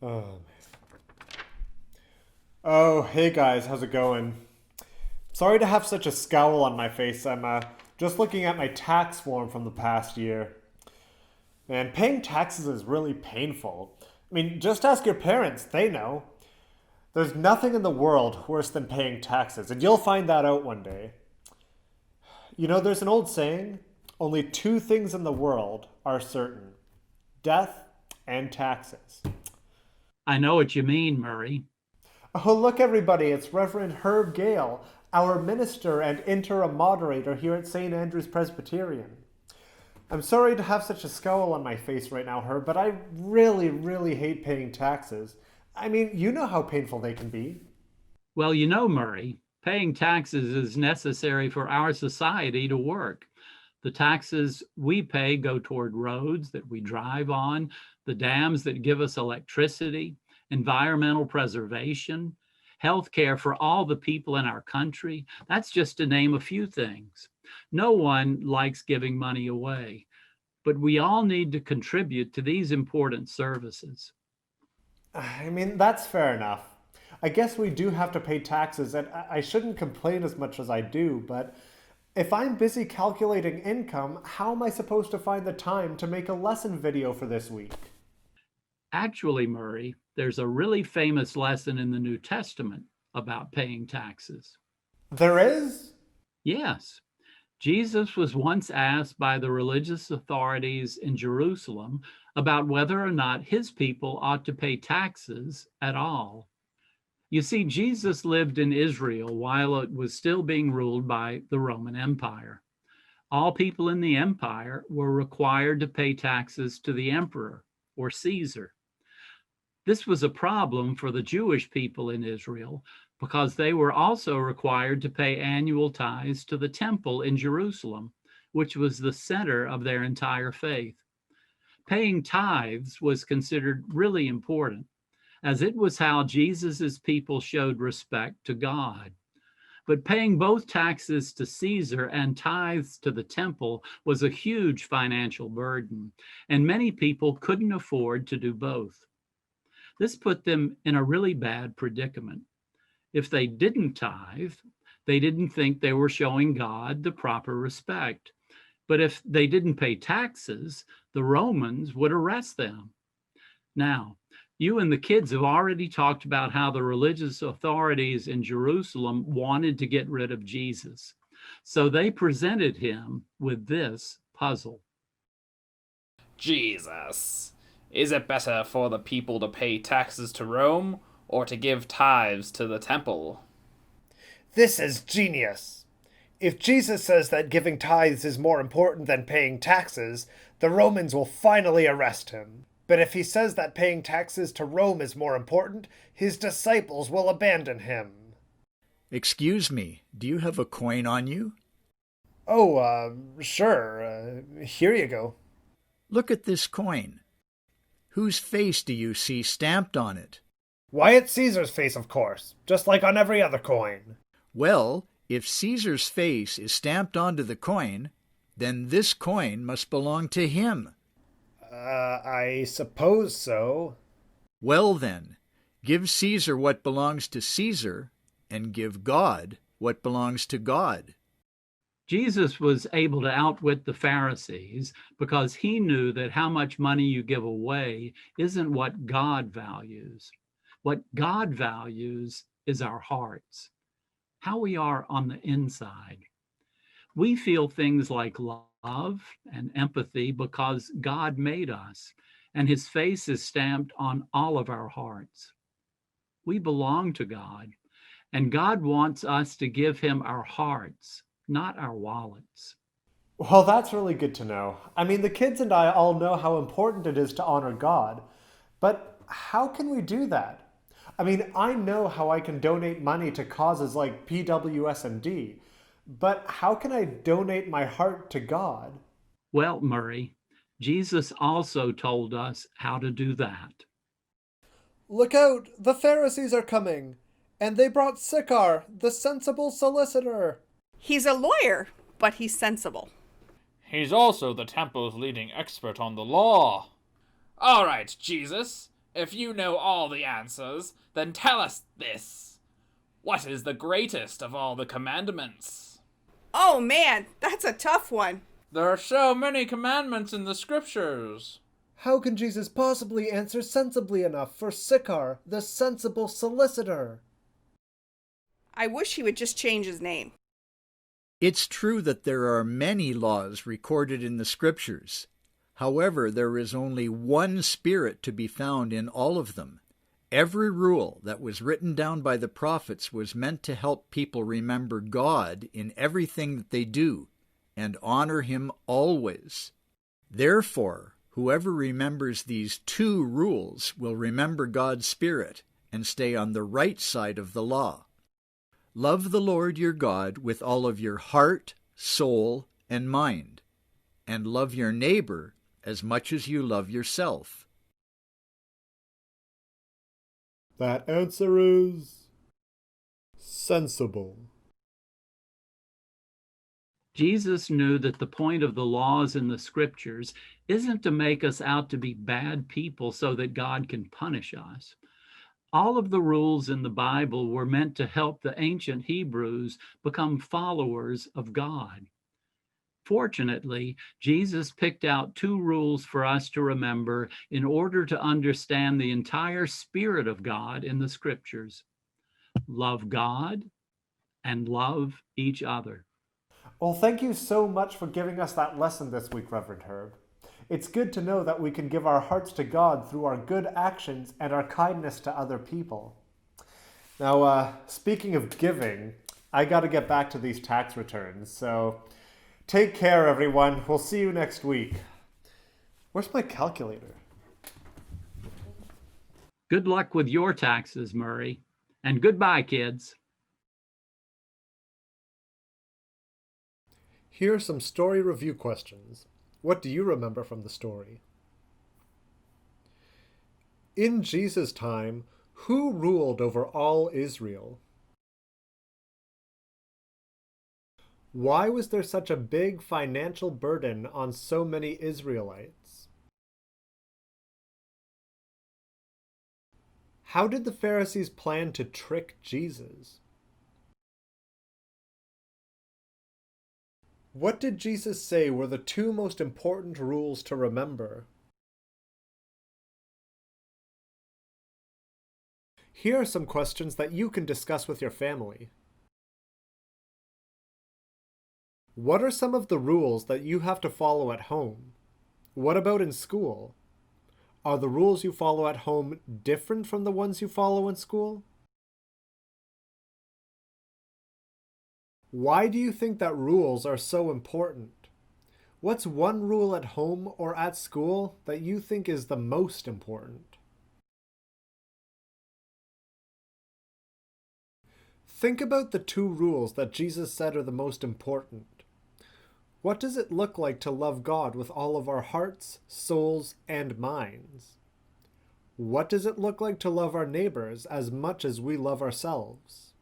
Oh, oh, hey guys, how's it going? Sorry to have such a scowl on my face. I'm just looking at my tax form from the past year. Man, paying taxes is really painful. I mean, just ask your parents, they know. There's nothing in the world worse than paying taxes, and you'll find that out one day. You know, there's an old saying only two things in the world are certain: death and taxes. I know what you mean, Murray. Oh, look, everybody, it's Reverend Herb Gale, our minister and interim moderator here at St. Andrew's Presbyterian. I'm sorry to have such a scowl on my face right now, Herb, but I really, really hate paying taxes. I mean, you know how painful they can be. Well, you know, Murray, paying taxes is necessary for our society to work. The taxes we pay go toward roads that we drive on, the dams that give us electricity, environmental preservation, health care for all the people in our country. That's just to name a few things. No one likes giving money away, but we all need to contribute to these important services. I mean, that's fair enough. I guess we do have to pay taxes, and I shouldn't complain as much as I do, but if I'm busy calculating income, how am I supposed to find the time to make a lesson video for this week? Actually, Murray, there's a really famous lesson in the New Testament about paying taxes. There is? Yes, Jesus was once asked by the religious authorities in Jerusalem about whether or not his people ought to pay taxes at all. You see, Jesus lived in Israel while it was still being ruled by the Roman Empire. All people in the empire were required to pay taxes to the emperor or Caesar. This was a problem for the Jewish people in Israel because they were also required to pay annual tithes to the temple in Jerusalem, which was the center of their entire faith. Paying tithes was considered really important, as it was how Jesus's people showed respect to God. But paying both taxes to Caesar and tithes to the temple was a huge financial burden, and many people couldn't afford to do both. This put them in a really bad predicament. If they didn't tithe, they didn't think they were showing God the proper respect. But if they didn't pay taxes, the Romans would arrest them. Now, you and the kids have already talked about how the religious authorities in Jerusalem wanted to get rid of Jesus. So they presented him with this puzzle. Jesus. Is it better for the people to pay taxes to Rome or to give tithes to the temple? This is genius. If Jesus says that giving tithes is more important than paying taxes, the Romans will finally arrest him. But if he says that paying taxes to Rome is more important, his disciples will abandon him. Excuse me, do you have a coin on you? Oh, sure. Here you go. Look at this coin. Whose face do you see stamped on it? Why, it's Caesar's face, of course, just like on every other coin. Well, if Caesar's face is stamped onto the coin, then this coin must belong to him. I suppose so. Well then, give Caesar what belongs to Caesar, and give God what belongs to God. Jesus was able to outwit the Pharisees because he knew that how much money you give away isn't what God values. What God values is our hearts, how we are on the inside. We feel things like love and empathy because God made us, and his face is stamped on all of our hearts. We belong to God, and God wants us to give him our hearts, not our wallets. Well, that's really good to know. I mean, the kids and I all know how important it is to honor God, but how can we do that? I mean, I know how I can donate money to causes like PWSMD, but how can I donate my heart to God? Well, Murray, Jesus also told us how to do that. Look out! The Pharisees are coming! And they brought Sychar, the sensible solicitor! He's a lawyer, but he's sensible. He's also the temple's leading expert on the law. All right, Jesus. If you know all the answers, then tell us this. What is the greatest of all the commandments? Oh man, that's a tough one. There are so many commandments in the scriptures. How can Jesus possibly answer sensibly enough for Sikar, the sensible solicitor? I wish he would just change his name. It's true that there are many laws recorded in the Scriptures. However, there is only one Spirit to be found in all of them. Every rule that was written down by the prophets was meant to help people remember God in everything that they do and honor Him always. Therefore, whoever remembers these two rules will remember God's Spirit and stay on the right side of the law. Love the Lord your God with all of your heart, soul, and mind, and love your neighbor as much as you love yourself. That answer is sensible. Jesus knew that the point of the laws in the scriptures isn't to make us out to be bad people so that God can punish us. All of the rules in the Bible were meant to help the ancient Hebrews become followers of God. Fortunately, Jesus picked out two rules for us to remember in order to understand the entire spirit of God in the scriptures. Love God and love each other. Well, thank you so much for giving us that lesson this week, Reverend Herb. It's good to know that we can give our hearts to God through our good actions and our kindness to other people. Now, speaking of giving, I got to get back to these tax returns, so take care, everyone. We'll see you next week. Where's my calculator? Good luck with your taxes, Murray, and goodbye, kids. Here are some story review questions. What do you remember from the story? In Jesus' time, who ruled over all Israel? Why was there such a big financial burden on so many Israelites? How did the Pharisees plan to trick Jesus? What did Jesus say were the two most important rules to remember? Here are some questions that you can discuss with your family. What are some of the rules that you have to follow at home? What about in school? Are the rules you follow at home different from the ones you follow in school? Why do you think that rules are so important? What's one rule at home or at school that you think is the most important? Think about the two rules that Jesus said are the most important. What does it look like to love God with all of our hearts, souls, and minds? What does it look like to love our neighbors as much as we love ourselves?